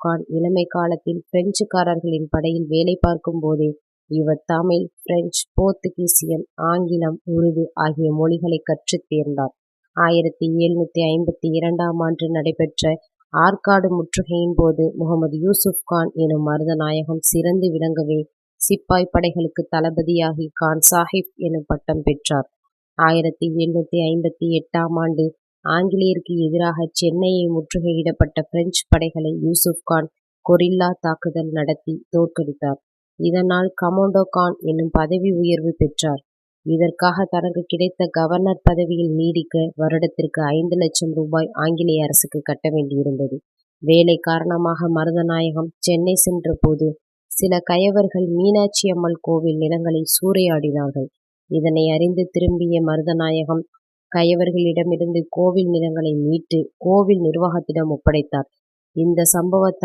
கான் இளமை காலத்தில் பிரெஞ்சுக்காரர்களின் படையில் வேலை பார்க்கும் போதே இவர் தமிழ், பிரெஞ்சு, போர்த்துகீசியன், ஆங்கிலம், உருது ஆகிய மொழிகளை கற்றுத் தேர்ந்தார். 1752ஆம் ஆண்டு நடைபெற்ற ஆற்காடு முற்றுகையின் போது முகமது யூசுப் கான் எனும் மருதநாயகம் சிறந்து விளங்கவே சிப்பாய் படைகளுக்கு தளபதியாகி கான் சாஹிப் எனும் பட்டம் பெற்றார். 1758ஆம் ஆண்டு ஆங்கிலேயருக்கு எதிராக சென்னையை முற்றுகையிடப்பட்ட பிரெஞ்சு படைகளை யூசுப் கான் கொரில்லா தாக்குதல் நடத்தி தோற்கடித்தார். இதனால் கமாண்டோ கான் என்னும் பதவி உயர்வு பெற்றார். இதற்காக தனக்கு கிடைத்த கவர்னர் பதவியில் நீடிக்க வருடத்திற்கு 5 லட்சம் ரூபாய் ஆங்கிலேய அரசுக்கு கட்ட வேண்டியிருந்தது. வேலை காரணமாக மருதநாயகம் சென்னை சென்ற போது சில கயவர்கள் மீனாட்சி அம்மாள் கோவில் நிலங்களை சூறையாடினார்கள். இதனை அறிந்து திரும்பிய மருதநாயகம் கயவர்களிடமிருந்து கோவில் நிலங்களை மீட்டு கோவில் நிர்வாகத்திடம் ஒப்படைத்தார். இந்த சம்பவத்தால்